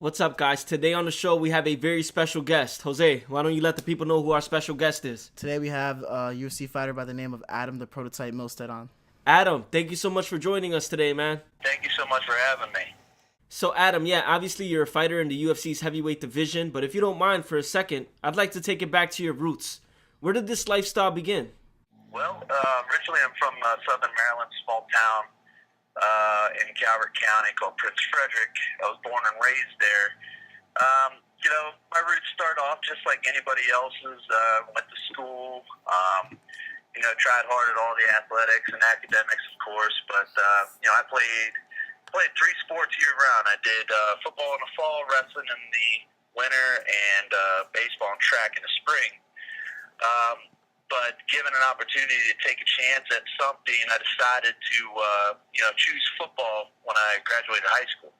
What's up, guys? Today on the show, we have a very special guest. Jose, why don't you let the people know who our special guest is? Today we have a UFC fighter by the name of Adam, the prototype Milstead on. Adam, thank you so much for joining us today, man. Thank you so much for having me. So, Adam, obviously you're a fighter in the UFC's heavyweight division, but if you don't mind for a second, I'd like to take it back to your roots. Where did this lifestyle begin? Well, originally I'm from Southern Maryland, small town in Calvert County called Prince Frederick. I was born and raised there. My roots start off just like anybody else's. Went to school, tried hard at all the athletics and academics, of course. But, I played three sports year-round. I did football in the fall, wrestling in the winter, and baseball and track in the spring. But given an opportunity to take a chance at something, I decided to, choose football when I graduated high school.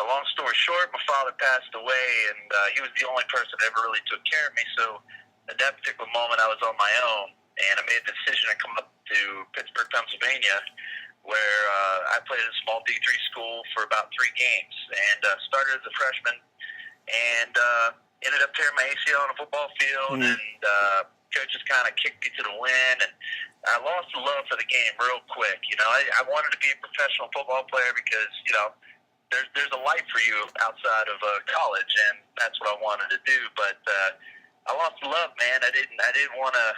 A long story short, my father passed away, and he was the only person that ever really took care of me. So at that particular moment, I was on my own, and I made the decision to come up to Pittsburgh, Pennsylvania, where I played at a small D3 school for about 3 games, and started as a freshman, and ended up tearing my ACL on a football field, and coaches kind of kicked me to the wind, and I lost the love for the game real quick. I wanted to be a professional football player because, there's a life for you outside of college, and that's what I wanted to do. But I lost the love, man. I didn't want to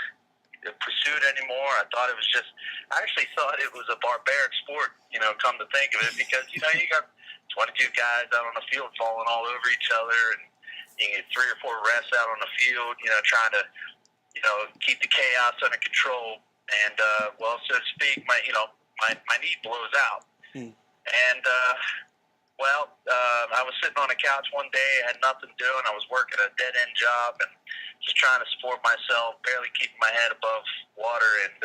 pursue it anymore. I actually thought it was a barbaric sport, come to think of it, because, you got 22 guys out on the field falling all over each other, and you get 3 or 4 refs out on the field, trying to, keep the chaos under control. And, so to speak, my knee blows out. And, I was sitting on a couch one day, I had nothing doing. I was working a dead-end job and just trying to support myself, barely keeping my head above water. And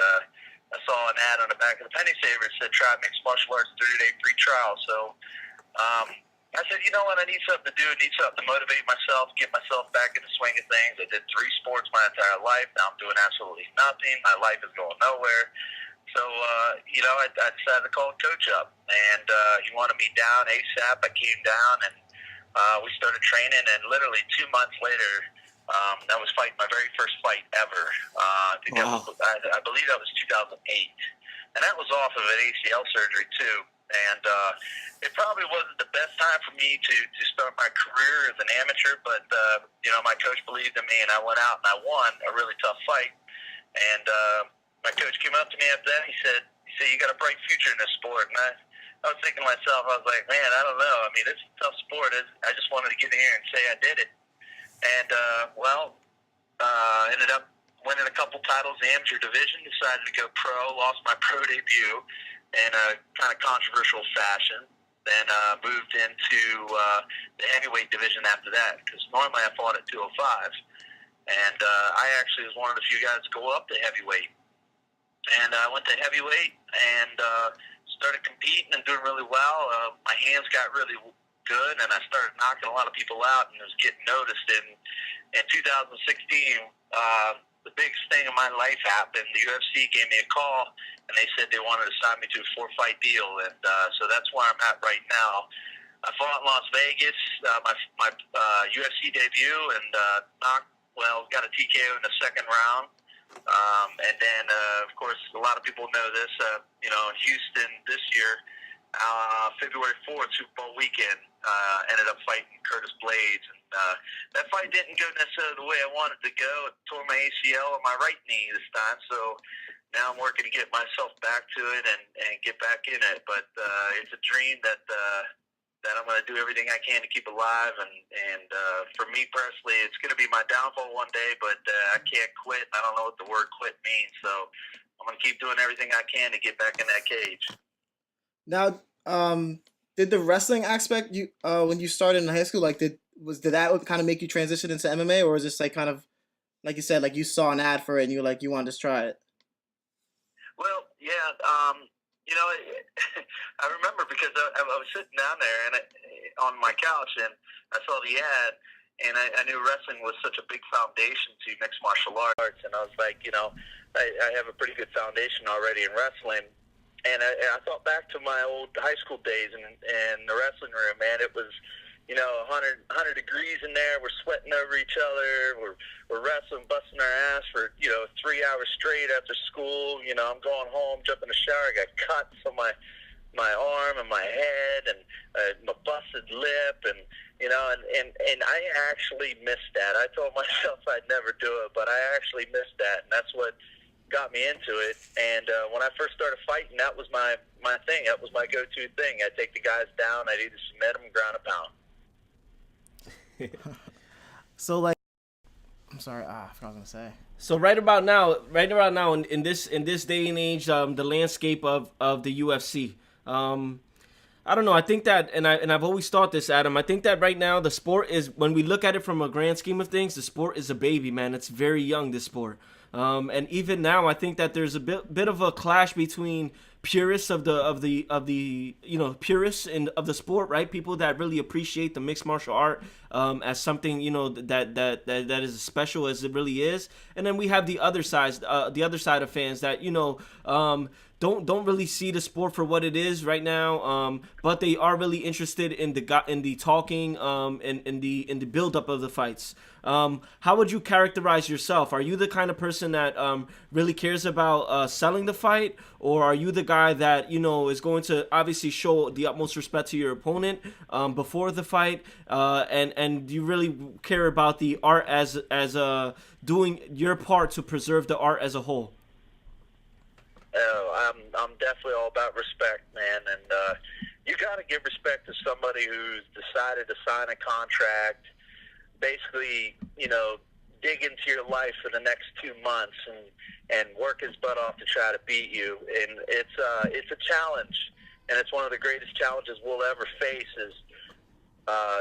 I saw an ad on the back of the penny saver that said, "Try mixed martial arts, 30-day free trial." So I said, you know what, I need something to do. I need something to motivate myself, get myself back in the swing of things. I did 3 sports my entire life. Now I'm doing absolutely nothing. My life is going nowhere. So, I decided to call a coach up, and he wanted me down ASAP. I came down, and we started training, and literally 2 months later, I was fighting my very first fight ever. I believe that was 2008, and that was off of an ACL surgery, too. And it probably wasn't the best time for me to start my career as an amateur, but, my coach believed in me, and I went out and I won a really tough fight. And my coach came up to me after that, and he said, "You got a bright future in this sport." And I was thinking to myself, I was like, man, I don't know. I mean, it's a tough sport. I just wanted to get in here and say I did it. And, ended up winning a couple titles in the amateur division, decided to go pro, lost my pro debut in a kind of controversial fashion. Then moved into the heavyweight division after that, because normally I fought at 205. And I actually was one of the few guys to go up to heavyweight. And I went to heavyweight and started competing and doing really well. My hands got really good, and I started knocking a lot of people out, and it was getting noticed. In 2016, the biggest thing in my life happened. The UFC gave me a call, and they said they wanted to sign me to a 4-fight deal, and so that's where I'm at right now. I fought in Las Vegas, my UFC debut, and got a TKO in the second round. And then, of course, a lot of people know this, in Houston this year, February 4th, Super Bowl weekend, ended up fighting Curtis Blades. And that fight didn't go necessarily the way I wanted to go. It tore my ACL on my right knee this time. So now I'm working to get myself back to it and get back in it. But it's a dream that I'm going to do everything I can to keep alive. And for me personally, it's going to be my downfall one day, but I can't quit. I don't know what the word quit means. So I'm going to keep doing everything I can to get back in that cage. Now, did the wrestling aspect when you started in high school, did that kind of make you transition into MMA, or was this kind of like you said, you saw an ad for it and you you wanted to try it? Well, yeah. I remember because I was sitting down there and on my couch, and I saw the ad, and I knew wrestling was such a big foundation to mixed martial arts, and I was like, I have a pretty good foundation already in wrestling. And I thought back to my old high school days and the wrestling room, man. It was 100 degrees in there. We're sweating over each other. We're wrestling, busting our ass for 3 hours straight after school. I'm going home, jumping in the shower. I got cuts on my arm and my head and my busted lip, and I actually missed that. I told myself I'd never do it, but I actually missed that, and that's what got me into it. And when I first started fighting, that was my thing. That was my go-to thing. I'd take the guys down. I'd either submit them, ground a pound. So, like, I'm sorry, I forgot what I was gonna say. So right about now, in this day and age, the landscape of the UFC, I don't know. I think that, and I've always thought this, Adam. I think that right now the sport is, when we look at it from a grand scheme of things, the sport is a baby, man. It's very young, this sport. And even now, I think that there's a bit of a clash between purists of the purists of the sport, right? People that really appreciate the mixed martial art as something that is as special as it really is, and then we have the other side of fans that don't really see the sport for what it is right now, but they are really interested in the talking and in the build up of the fights. How would you characterize yourself? Are you the kind of person that really cares about selling the fight, or are you the guy that is going to obviously show the utmost respect to your opponent before the fight, and you really care about the art as doing your part to preserve the art as a whole? Oh, I'm definitely all about respect, man, and you got to give respect to somebody who's decided to sign a contract, basically, dig into your life for the next 2 months and work his butt off to try to beat you. And it's a challenge, and it's one of the greatest challenges we'll ever face is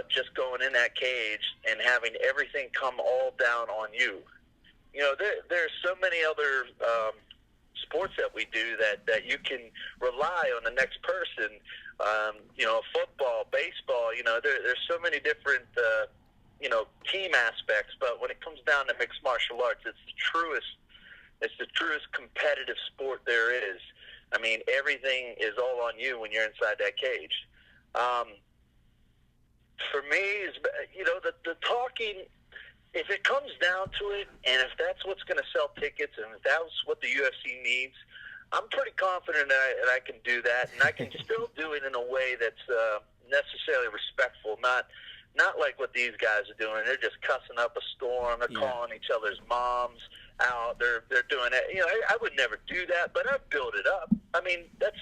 just going in that cage and having everything come all down on you. There's so many other sports that we do that you can rely on the next person. Football, baseball, there's so many different team aspects, but when it comes down to mixed martial arts, it's the truest competitive sport there is. I mean, everything is all on you when you're inside that cage. For me, is the talking. If it comes down to it, and if that's what's going to sell tickets, and if that's what the UFC needs, I'm pretty confident that I can do that, and I can still do it in a way that's necessarily respectful, not like what these guys are doing. They're just cussing up a storm. They're calling each other's moms out. They're doing it. I would never do that, but I've built it up. I mean, that's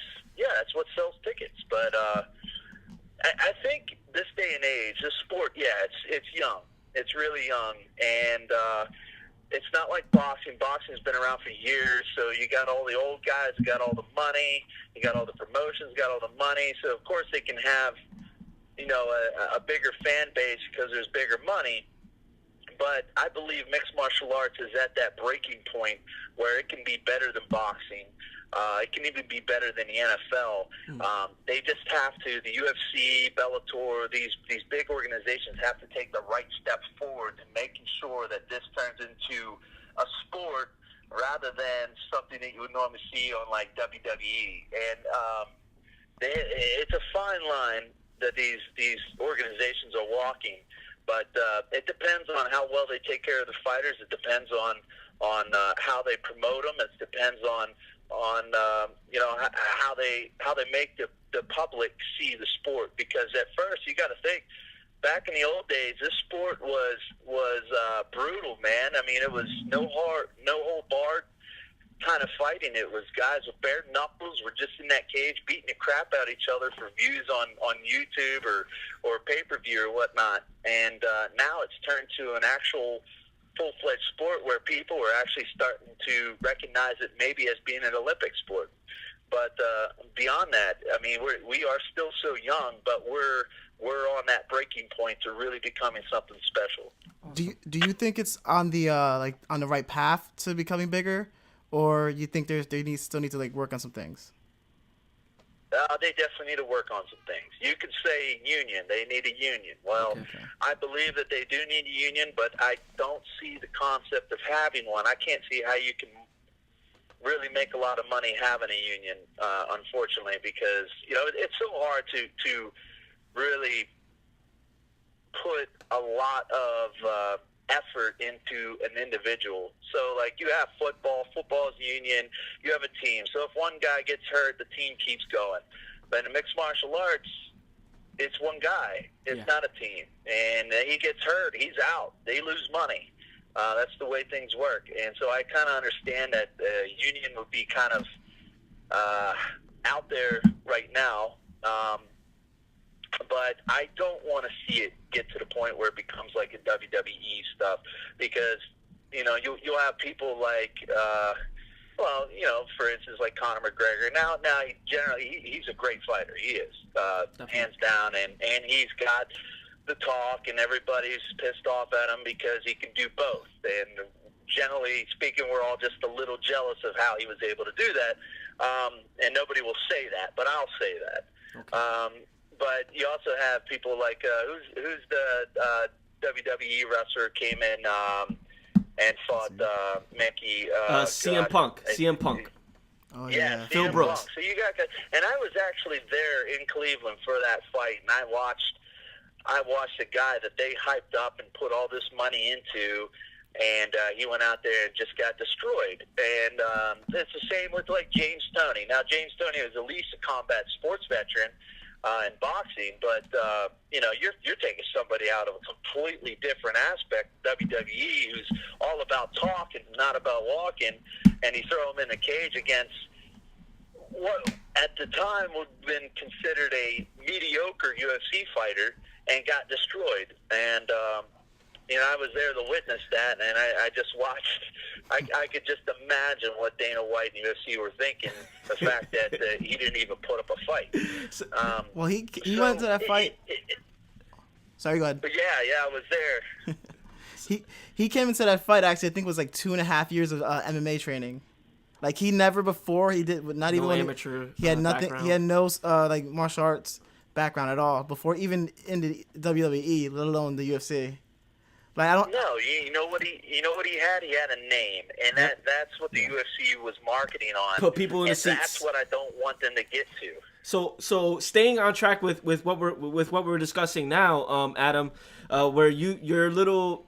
what sells tickets. But I think this day and age, this sport, it's young. It's really young, and it's not like boxing. Boxing's been around for years, so you got all the old guys who got all the money. You got all the promotions, got all the money. So, of course, they can have a bigger fan base because there's bigger money. But I believe mixed martial arts is at that breaking point where it can be better than boxing. It can even be better than the NFL. They just have to, the UFC, Bellator, these big organizations have to take the right steps forward in making sure that this turns into a sport rather than something that you would normally see on like WWE. And it's a fine line that these organizations are walking, but it depends on how well they take care of the fighters. It depends on how they promote them. It depends on how they make the public see the sport. Because at first you got to think, back in the old days, this sport was brutal, man. I mean, it was no hold barred kind of fighting. It was guys with bare knuckles were just in that cage beating the crap out of each other for views on YouTube or pay-per-view or whatnot. And now it's turned to an actual full-fledged sport where people are actually starting to recognize it maybe as being an Olympic sport. But beyond that, I mean, we are still so young, but we're on that breaking point to really becoming something special. Do you think it's on the on the right path to becoming bigger, or you think they still need to like work on some things? They definitely need to work on some things. You could say union. They need a union. Well, okay. I believe that they do need a union, but I don't see the concept of having one. I can't see how you can really make a lot of money having a union, unfortunately, because it's so hard to really put a lot of effort into an individual. So, like, you have football. Football is union. You have a team. So if one guy gets hurt, the team keeps going. But in mixed martial arts, it's one guy. It's not a team. And he gets hurt. He's out. They lose money. That's the way things work. And so I kind of understand that union would be kind of out there right now. But I don't want to see it get to the point where it becomes like a WWE stuff, because, you'll have people like, for instance, like Conor McGregor. Now he's a great fighter. He is, hands down, and he's got the talk, and everybody's pissed off at him because he can do both. And generally speaking, we're all just a little jealous of how he was able to do that. And nobody will say that, but I'll say that. Okay. But you also have people like who's the WWE wrestler came in and fought Mickey. CM Punk. CM Punk. Oh yeah, Phil Brooks. Punk. So you got, and I was actually there in Cleveland for that fight, and I watched a guy that they hyped up and put all this money into, and he went out there and just got destroyed. And it's the same with like James Toney. Now James Toney was at least a combat sports veteran in boxing, but you're taking somebody out of a completely different aspect, WWE, who's all about talking, not about walking, and you throw him in a cage against what at the time would have been considered a mediocre UFC fighter, and got destroyed. And I was there to witness that, and I just watched. I could just imagine what Dana White and UFC were thinking. The fact that he didn't even put up a fight. Well, he went to that fight. Sorry, go ahead. But yeah, I was there. He came into that fight, actually, I think it was like 2.5 years of MMA training. Like, he never before, he did not even amateur. He had nothing. Background. He had no like martial arts background at all before even in the WWE, let alone the UFC. Like, I don't. No, you know what he had? He had a name, and that's what the UFC was marketing on. Put people in the seats. That's what I don't want them to get to. So staying on track with what we're discussing now, Adam, where you're a little.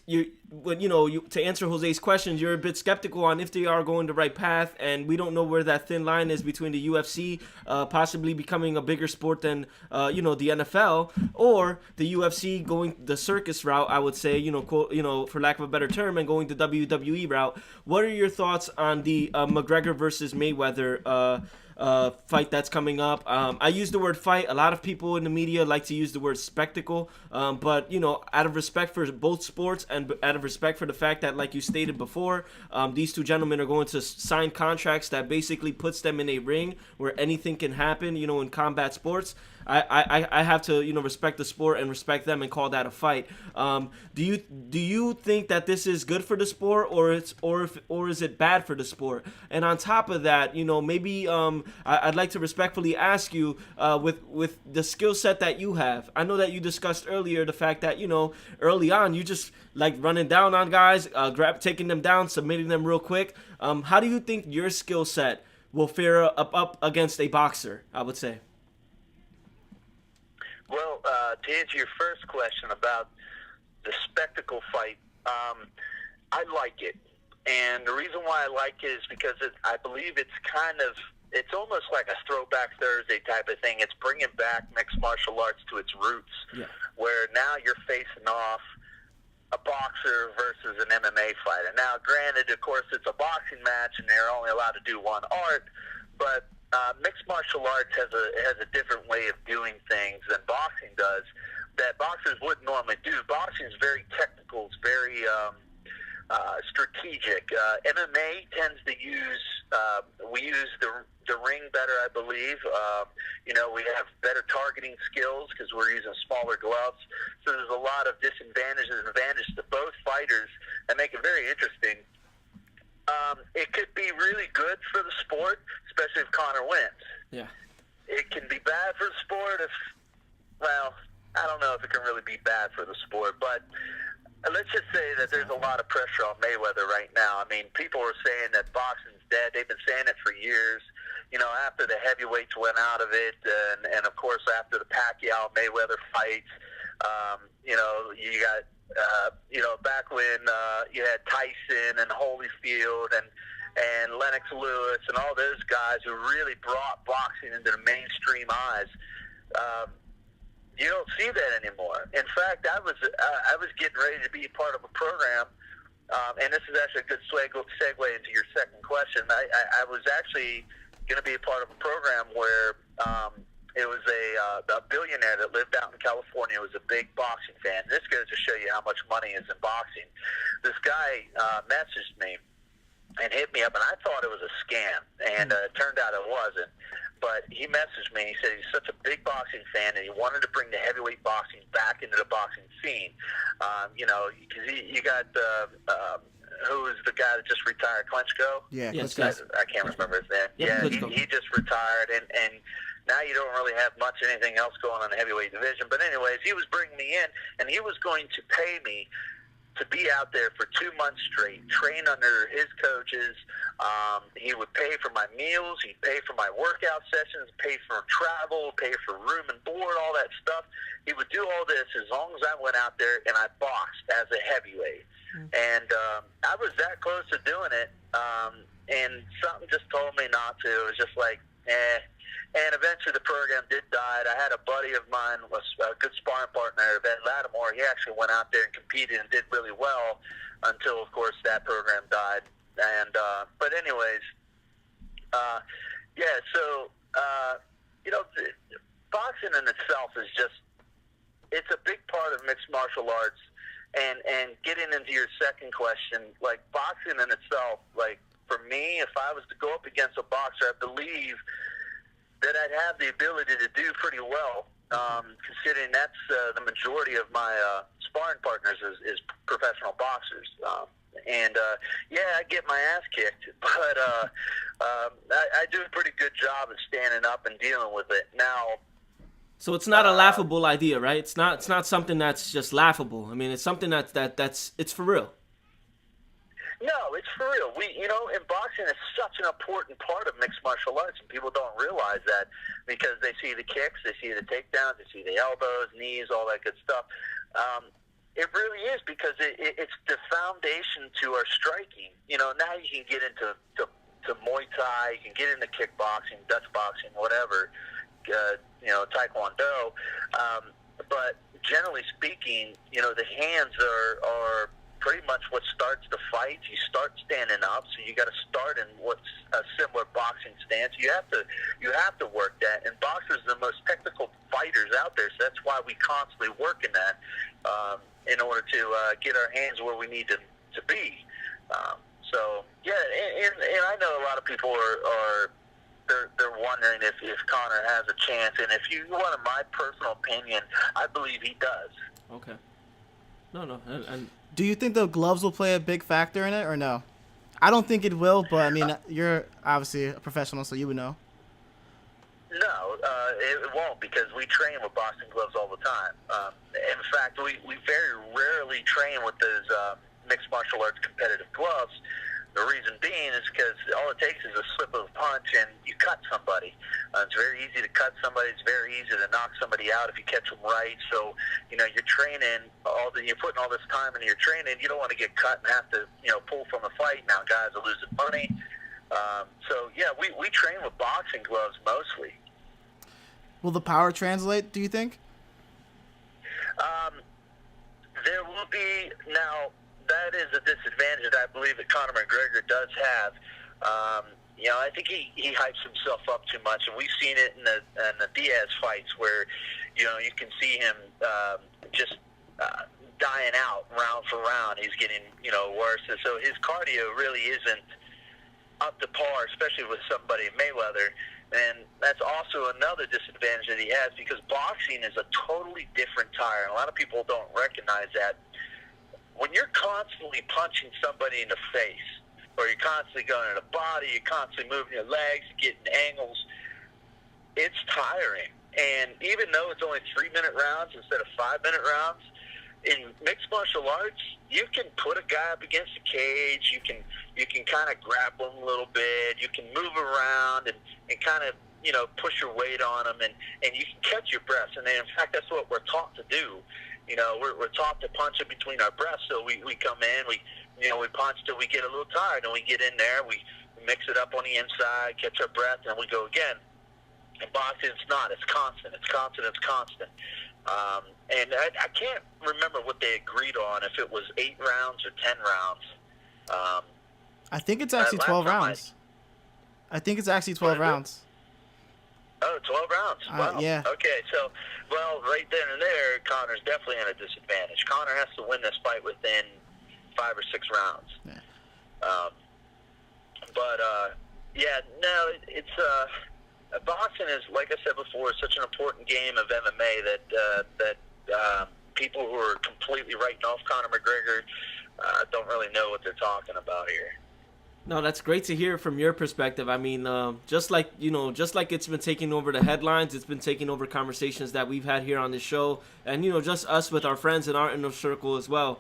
To answer Jose's questions, you're a bit skeptical on if they are going the right path, and we don't know where that thin line is between the UFC possibly becoming a bigger sport than the NFL, or the UFC going the circus route, I would say, for lack of a better term, and going the WWE route. What are your thoughts on the McGregor versus Mayweather fight that's coming up? I use the word fight. A lot of people in the media like to use the word spectacle, but out of respect for both sports and out of respect for the fact that, like you stated before, these two gentlemen are going to sign contracts that basically puts them in a ring where anything can happen, in combat sports. I have to respect the sport and respect them and call that a fight. Do you think that this is good for the sport, or is it bad for the sport? And on top of that, maybe I'd like to respectfully ask you, with the skill set that you have. I know that you discussed earlier the fact that early on you just like running down on guys, taking them down, submitting them real quick. How do you think your skill set will fare up against a boxer? I would say. Well, to answer your first question about the spectacle fight, I like it. And the reason why I like it is because I believe it's almost like a Throwback Thursday type of thing. It's bringing back mixed martial arts to its roots, where now you're facing off a boxer versus an MMA fighter. Now, granted, of course, it's a boxing match, and they're only allowed to do one art, but mixed martial arts has a different way of doing things than boxing does that boxers wouldn't normally do. Boxing is very technical. It's very strategic. MMA tends to use we use the ring better, I believe. We have better targeting skills because we're using smaller gloves. So there's a lot of disadvantages and advantages to both fighters that make it very interesting. It could be really good for the sport, especially if Conor wins. Yeah. It can be bad for the sport I don't know if it can really be bad for the sport, but let's just say that there's a lot of pressure on Mayweather right now. I mean, people are saying that boxing's dead. They've been saying it for years. After the heavyweights went out of it, and of course after the Pacquiao-Mayweather fights, You know, you got, back when you had Tyson and Holyfield and Lennox Lewis and all those guys who really brought boxing into the mainstream eyes. You don't see that anymore. In fact, I was getting ready to be part of a program, and this is actually a good segue into your second question. I was actually going to be a part of a program where it was a billionaire that lived out in California, was a big boxing fan. This goes to show you how much money is in boxing. This guy messaged me and hit me up, and I thought it was a scam, and it turned out it wasn't. But he messaged me, and he said he's such a big boxing fan, and he wanted to bring the heavyweight boxing back into the boxing scene. Because you got who is the guy that just retired, Klitschko? Yeah, Yes, Klitschko. I can't remember his name. Yeah, he just retired, and now you don't really have much anything else going on in the heavyweight division. But anyways, he was bringing me in, and he was going to pay me to be out there for 2 months straight, train under his coaches. He would pay for my meals, he'd pay for my workout sessions, pay for travel, pay for room and board, all that stuff. He would do all this as long as I went out there and I boxed as a heavyweight. And I was that close to doing it, and something just told me not to. It was just like, And eventually the program did die. I had a buddy of mine, was a good sparring partner, Ed Lattimore. He actually went out there and competed and did really well until, of course, that program died. And but anyways, boxing in itself is just, it's a big part of mixed martial arts. And getting into your second question, like boxing in itself, like for me, if I was to go up against a boxer, I believe that I'd have the ability to do pretty well, considering that's the majority of my sparring partners is professional boxers. I get my ass kicked, but I do a pretty good job of standing up and dealing with it. Now, so it's not a laughable idea, right? It's not something that's just laughable. I mean, it's something that's it's for real. No, it's for real. And boxing is such an important part of mixed martial arts, and people don't realize that because they see the kicks, they see the takedowns, they see the elbows, knees, all that good stuff. It really is, because it's the foundation to our striking. Now you can get into Muay Thai, you can get into kickboxing, Dutch boxing, whatever, Taekwondo. But generally speaking, the hands are pretty much what starts the fight. You start standing up, so you got to start in what's a similar boxing stance. You have to work that, and boxers are the most technical fighters out there, so that's why we constantly work in that in order to get our hands where we need to be. And I know a lot of people are they're wondering if Conor has a chance, and if you want my personal opinion, I believe he does. Okay. No, and Do you think the gloves will play a big factor in it, or no? I don't think it will, but I mean, you're obviously a professional, so you would know. No, it won't, because we train with boxing gloves all the time. In fact, we very rarely train with those mixed martial arts competitive gloves. The reason being is because all it takes is a slip of a punch and you cut somebody. It's very easy to cut somebody. It's very easy to knock somebody out if you catch them right. So, you're training, you're putting all this time into your training. You don't want to get cut and have to, pull from a fight. Now guys are losing money. We train with boxing gloves mostly. Will the power translate, do you think? There will be. Now, that is a disadvantage that I believe that Conor McGregor does have. I think he hypes himself up too much, and we've seen it in the Diaz fights where, you can see him just dying out round for round. He's getting, worse, and so his cardio really isn't up to par, especially with somebody Mayweather. And that's also another disadvantage that he has, because boxing is a totally different tire, and a lot of people don't recognize that. When you're constantly punching somebody in the face, or you're constantly going in the body, you're constantly moving your legs, getting angles, it's tiring. And even though it's only 3-minute rounds instead of 5-minute rounds, in mixed martial arts, you can put a guy up against the cage, you can kind of grapple him a little bit, you can move around and kind of, push your weight on him, and you can catch your breath. And in fact, that's what we're taught to do. we're taught to punch it between our breaths. So we come in, we punch till we get a little tired, and we get in there, we mix it up on the inside, catch our breath, and we go again. In boxing, it's not. It's constant. It's constant. It's constant. And I can't remember what they agreed on, if it was 8 rounds or 10 rounds. I think it's actually 12 rounds. I think it's actually 12 rounds. Oh, 12 rounds. Wow. Yeah. Okay, so, well, right then and there, Conor's definitely at a disadvantage. Conor has to win this fight within 5 or 6 rounds. Yeah. It's boxing is, like I said before, such an important game of MMA that people who are completely writing off Conor McGregor don't really know what they're talking about here. No, that's great to hear from your perspective. I mean, just like it's been taking over the headlines, it's been taking over conversations that we've had here on this show, and just us with our friends in our inner circle as well.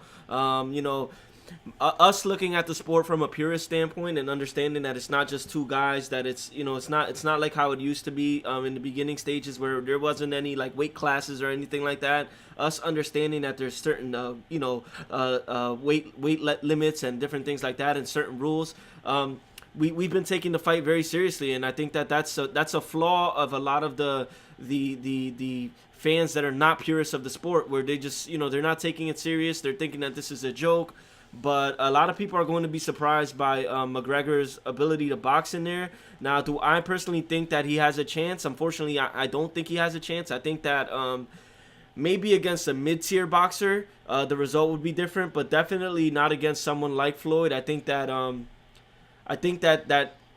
Us looking at the sport from a purist standpoint and understanding that it's not just two guys, that it's not like how it used to be in the beginning stages where there wasn't any like weight classes or anything like that. Us understanding that there's certain weight limits and different things like that and certain rules. We've been taking the fight very seriously, and I think that's a flaw of a lot of the fans that are not purists of the sport, where they just they're not taking it serious. They're thinking that this is a joke. But a lot of people are going to be surprised by McGregor's ability to box in there. Now, do I personally think that he has a chance? Unfortunately, I don't think he has a chance. I think that maybe against a mid-tier boxer, the result would be different, but definitely not against someone like Floyd. I think that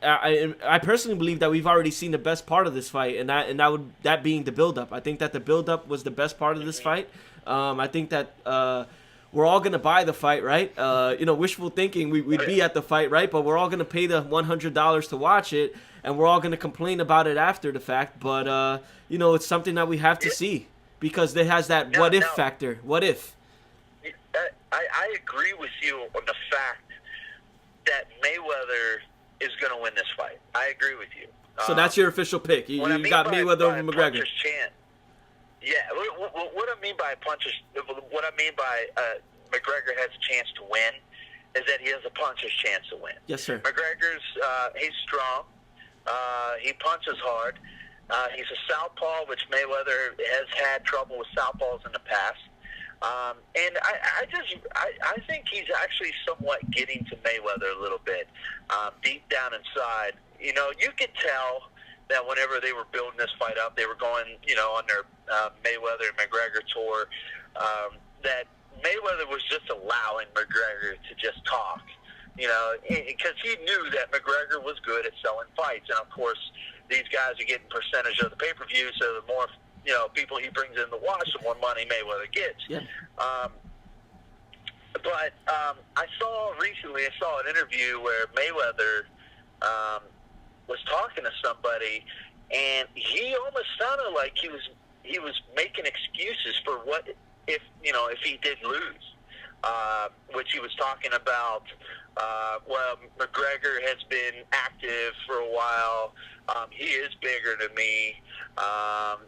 I personally believe that we've already seen the best part of this fight, and that being the build-up. I think that the build-up was the best part of this fight. I think that we're all going to buy the fight, right? Wishful thinking, we'd be at the fight, right? But we're all going to pay the $100 to watch it, and we're all going to complain about it after the fact. But, it's something that we have to see, because it has that what-if factor. What if? I agree with you on the fact that Mayweather is going to win this fight. I agree with you. So that's your official pick. You got Mayweather over McGregor. Yeah, what I mean by McGregor has a chance to win is that he has a puncher's chance to win. Yes, sir. McGregor's he's strong. He punches hard. He's a southpaw, which Mayweather has had trouble with southpaws in the past. And I think he's actually somewhat getting to Mayweather a little bit, deep down inside. You could tell that whenever they were building this fight up, they were going, on their Mayweather and McGregor tour, that Mayweather was just allowing McGregor to just talk, because he knew that McGregor was good at selling fights. And, of course, these guys are getting percentage of the pay-per-view, so the more, people he brings in to watch, the more money Mayweather gets. Yeah. But I saw an interview where Mayweather was talking to somebody, and he almost sounded like he was making excuses for what if he did lose, which he was talking about. Well, McGregor has been active for a while. He is bigger than me.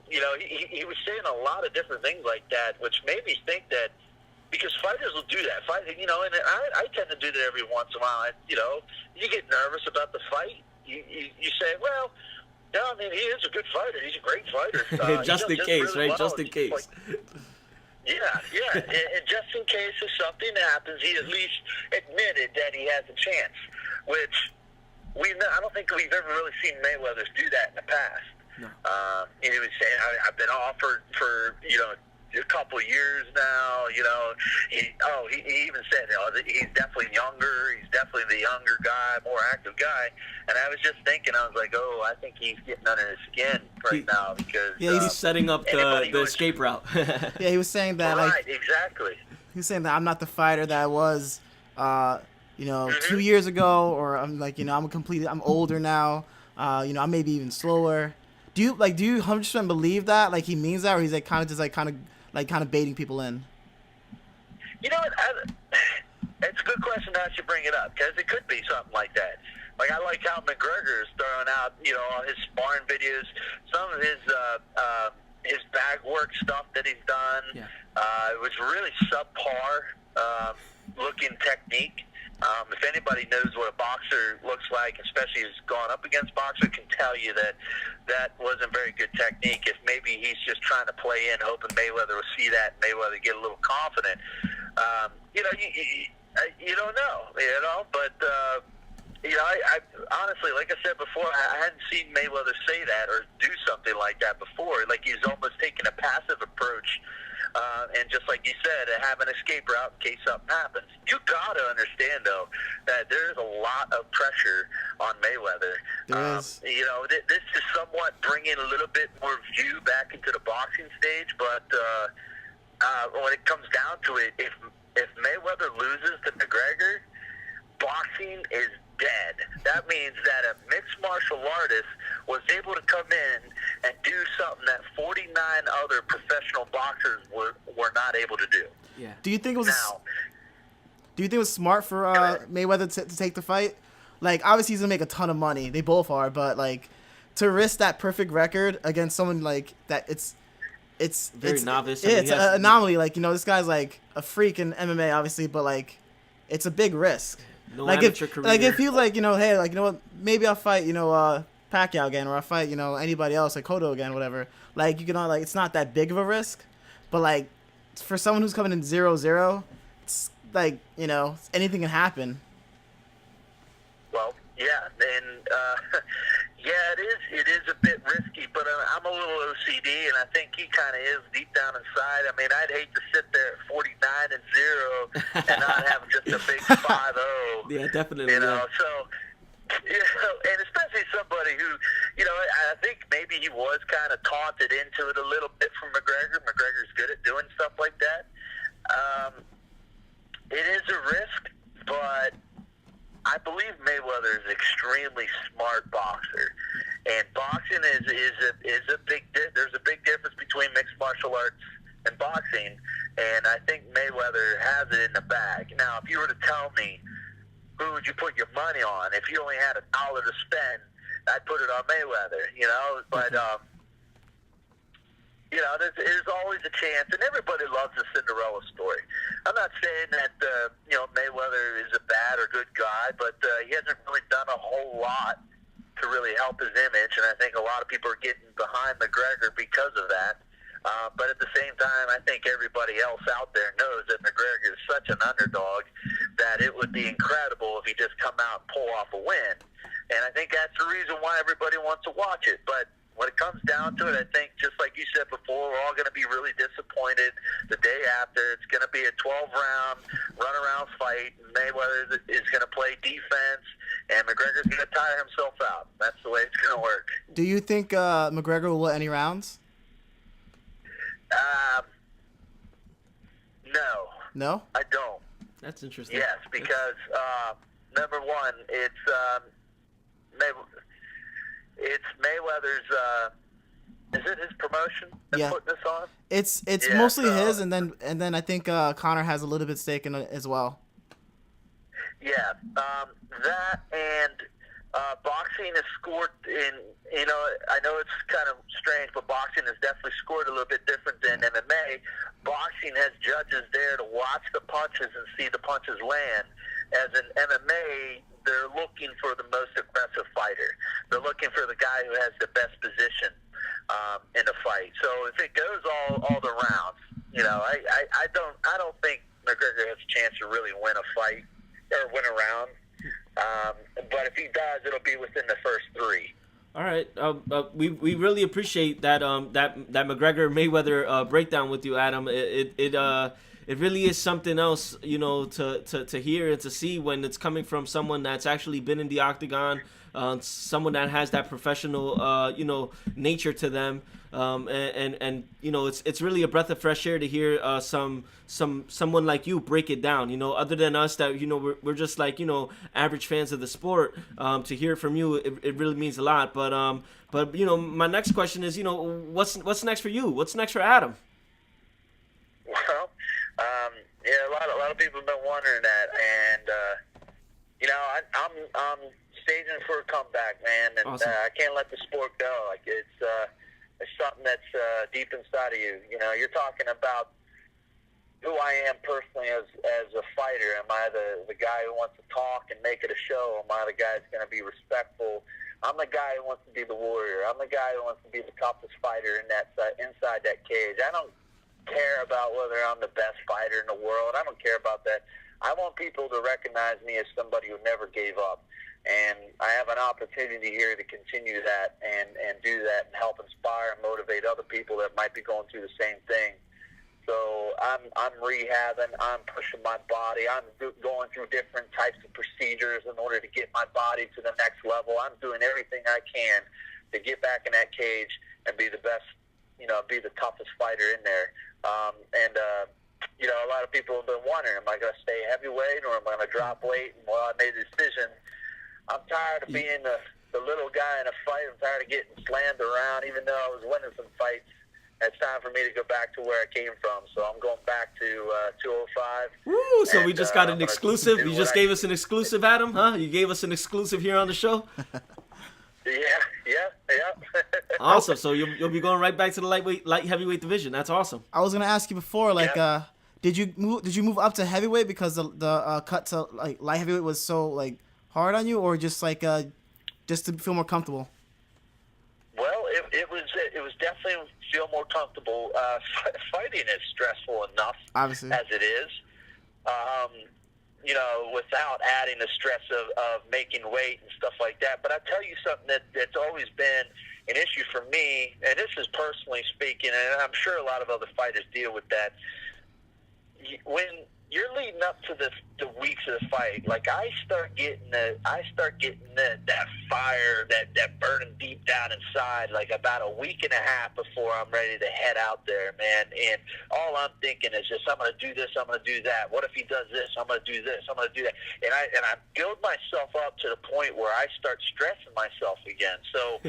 He was saying a lot of different things like that, which made me think that, because fighters will do that. And I tend to do that every once in a while. You get nervous about the fight. You say, well, no, I mean, he is a good fighter. He's a great fighter. Just in case, really right? well. Just in case. Yeah. And just in case if something happens, he at least admitted that he has a chance, which I don't think we've ever really seen Mayweather do that in the past. No. He was saying, I've been offered for, a couple of years now, he even said, he's definitely younger, he's definitely the younger guy, more active guy, and I was just thinking, I was like, I think he's getting under his skin now, because... Yeah, he's setting up the escape route. Yeah, he was saying that, right, exactly. He was saying that I'm not the fighter that I was, 2 years ago, or I'm older now, I'm maybe even slower. Do you 100% believe that? Like, he means that, or he's kind of baiting people in? You know what? It's a good question that you bring it up, because it could be something like that. Like, I like how McGregor is throwing out, all his sparring videos, some of his bag work stuff that he's done. Yeah. It was really subpar looking technique. If anybody knows what a boxer looks like, especially who's gone up against boxer, can tell you that wasn't very good technique. If maybe he's just trying to play in, hoping Mayweather will see that, and Mayweather get a little confident. You don't know, but I honestly, like I said before, I hadn't seen Mayweather say that or do something like that before. Like he's almost taking a passive approach. And just like you said, have an escape route in case something happens. You got to understand, though, that there's a lot of pressure on Mayweather. This is somewhat bringing a little bit more view back into the boxing stage, but when it comes down to it, if Mayweather loses to McGregor, boxing is dead. That means that a mixed martial artist was able to come in and do something that 49 other professional boxers were not able to do. Yeah. Do you think it was smart for Mayweather to take the fight? Like, obviously he's gonna make a ton of money. They both are, but like to risk that perfect record against someone like that, it's very novice. It's an anomaly. Like, this guy's like a freak in MMA, obviously, but like it's a big risk. No amateur career. Like if you hey, like what, maybe I'll fight Pacquiao again, or I'll fight anybody else like Cotto again, whatever. Like you can like it's not that big of a risk, but like for someone who's coming in 0-0, it's like anything can happen. Well, yeah, and it is a bit risky, but I'm a little OCD, and I think he kind of is deep down inside. I mean, I'd hate to sit there at 49-0 and not have just a big 5-0. Yeah, definitely. So, and especially somebody who, I think maybe he was kind of taunted into it a little bit from McGregor. McGregor's good at doing stuff like that. It is a risk, but I believe Mayweather is an extremely smart boxer, and boxing is a big. There's a big difference between mixed martial arts and boxing, and I think Mayweather has it in the bag. Now, if you were to tell me who would you put your money on, if you only had $1 to spend, I'd put it on Mayweather. But there's always a chance, and everybody loves a Cinderella story. I'm not saying that Mayweather is a bad or good guy, but he hasn't really done a whole lot to really help his image, and I think a lot of people are getting behind McGregor because of that. But at the same time, I think everybody else out there knows that McGregor is such an underdog that it would be incredible if he just come out and pull off a win. And I think that's the reason why everybody wants to watch it. But when it comes down to it, I think, just like you said before, we're all going to be really disappointed the day after. It's going to be a 12-round, run-around fight. Mayweather is going to play defense, and McGregor's going to tire himself out. That's the way it's going to work. Do you think McGregor will win any rounds? No. No? I don't. That's interesting. Yes, because number one, it's Mayweather's. Is it his promotion that's putting this on? It's mostly his, and then I think Conor has a little bit stake in it as well. Yeah, that and boxing has scored in. I know it's kind of strange, but boxing has definitely scored a little bit different than MMA. Boxing has judges there to watch the punches and see the punches land. As in MMA, they're looking for the most aggressive fighter. They're looking for the guy who has the best position in a fight. So if it goes all the rounds, I don't think McGregor has a chance to really win a fight or win a round. But if he does, it'll be within the first 3. All right, we really appreciate that that McGregor Mayweather breakdown with you, Adam. It really is something else, to hear and to see when it's coming from someone that's actually been in the octagon, someone that has that professional, nature to them, and it's really a breath of fresh air to hear someone like you break it down. Other than us that we're just like average fans of the sport. To hear from you, it really means a lot. But my next question is what's next for you? What's next for Adam? Well, a lot of people have been wondering that, and I'm staging for a comeback, man, and awesome. I can't let the sport go. Like it's something that's deep inside of you. You're talking about who I am personally as a fighter. Am I the guy who wants to talk and make it a show? Am I the guy that's going to be respectful? I'm the guy who wants to be the warrior. I'm the guy who wants to be the toughest fighter inside that cage. I don't care about whether I'm the best fighter in the world. I don't care about that. I want people to recognize me as somebody who never gave up. And I have an opportunity here to continue that and do that and help inspire and motivate other people that might be going through the same thing. So I'm rehabbing, I'm pushing my body, I'm going through different types of procedures in order to get my body to the next level. I'm doing everything I can to get back in that cage and be the best, be the toughest fighter in there. A lot of people have been wondering, am I going to stay heavyweight or am I going to drop weight? And I made the decision. I'm tired of being the little guy in a fight. I'm tired of getting slammed around, even though I was winning some fights. It's time for me to go back to where I came from. So I'm going back to 205. Woo! So we just got an exclusive. You just gave us an exclusive, Adam, huh? You gave us an exclusive here on the show? Yeah. Awesome. So you'll be going right back to the light heavyweight division. That's awesome. I was gonna ask you before, did you move up to heavyweight because the cut to like light heavyweight was so like hard on you, or just just to feel more comfortable? Well, it was definitely feel more comfortable. Fighting is stressful enough, obviously, as it is. Without adding the stress of making weight and stuff like that. But I tell you something that's always been an issue for me, and this is personally speaking, and I'm sure a lot of other fighters deal with that. When you're leading up to the weeks of the fight, like I start getting that fire, that burning deep down inside, like about a week and a half before I'm ready to head out there, man. And all I'm thinking is just, I'm going to do this, I'm going to do that. What if he does this? I'm going to do this, I'm going to do that. And I build myself up to the point where I start stressing myself again. So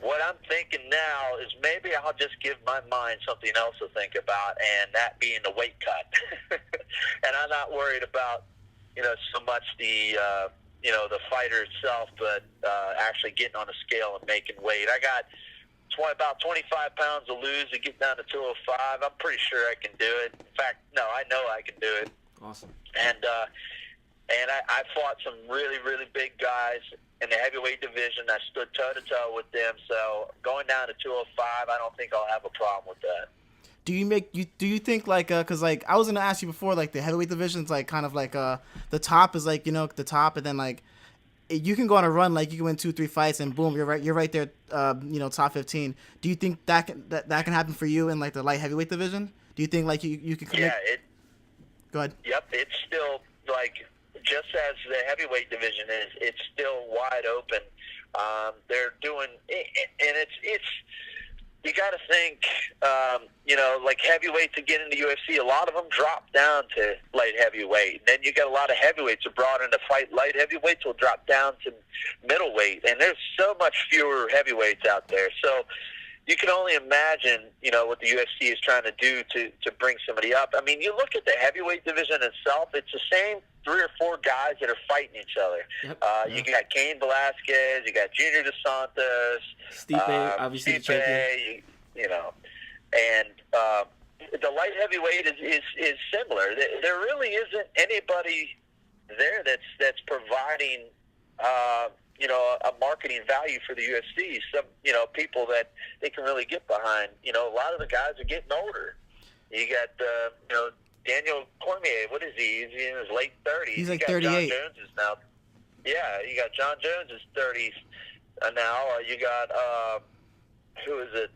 what I'm thinking now is maybe I'll just give my mind something else to think about, and that being the weight cut. And I'm not worried about, so much the fighter itself, but actually getting on a scale and making weight. I got about 25 pounds to lose to get down to 205. I'm pretty sure I can do it. In fact, no, I know I can do it. Awesome. And I fought some really, really big guys in the heavyweight division. I stood toe-to-toe with them. So going down to 205, I don't think I'll have a problem with that. Do you think because I was gonna ask you before, like the heavyweight division's like kind of like the top is like the top, and then like you can go on a run, like you can win 2-3 fights and boom, you're right there, top 15. Do you think that can happen for you in like the light heavyweight division? Do you think like you can commit? Yeah. Go ahead. Yep, it's still like just as the heavyweight division is, it's still wide open. They're doing, and it's. You got to think, like heavyweights to get into UFC, a lot of them drop down to light heavyweight. And then you got a lot of heavyweights who brought in to fight light heavyweights will drop down to middleweight. And there's so much fewer heavyweights out there. So you can only imagine, what the UFC is trying to do to bring somebody up. I mean, you look at the heavyweight division itself, it's the same 3 or 4 guys that are fighting each other. Yep. You got Cain Velasquez, you got Junior Dos Santos, Stipe, obviously the champion. And the light heavyweight is similar. There really isn't anybody there that's providing a marketing value for the UFC. Some people that they can really get behind. A lot of the guys are getting older. You got Daniel Cormier. What is he? He's in his late 30s. He's like you got 38. John Jones is now. Yeah, you got John Jones is 30s now. You got who is it?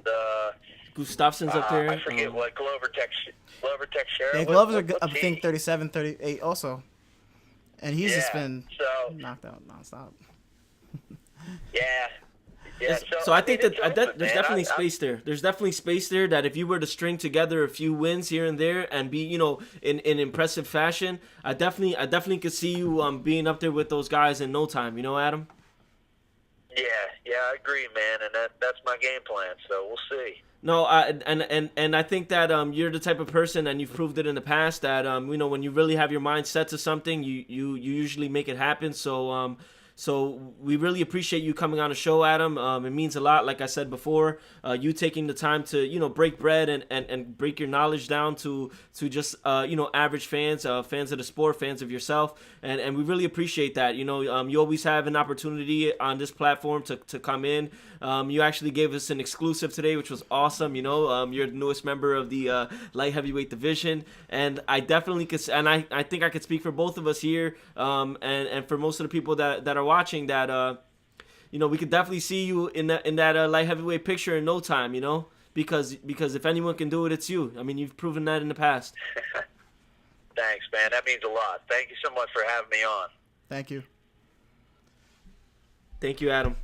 Gustafson's up there. I forget what Glover Teixeira. Yeah, Glover's I think 37, 38 also, and he's just been knocked out nonstop. Yeah. So I think there's definitely space there. There's definitely space there that if you were to string together a few wins here and there and be, in impressive fashion, I definitely could see you being up there with those guys in no time. Adam? Yeah, I agree, man, and that's my game plan. So we'll see. No, and I think that you're the type of person, and you've proved it in the past, that when you really have your mind set to something, you usually make it happen. So So we really appreciate you coming on the show, Adam. It means a lot, like I said before, you taking the time to, break bread and break your knowledge down to just, average fans, fans of the sport, fans of yourself. And we really appreciate that. You always have an opportunity on this platform to come in. You actually gave us an exclusive today, which was awesome. You're the newest member of the light heavyweight division. And I definitely could, and I think I could speak for both of us here, and for most of the people that are watching, that we could definitely see you in that light heavyweight picture in no time. Because if anyone can do it, it's you. I mean, you've proven that in the past. Thanks, man. That means a lot. Thank you so much for having me on. Thank you. Thank you, Adam.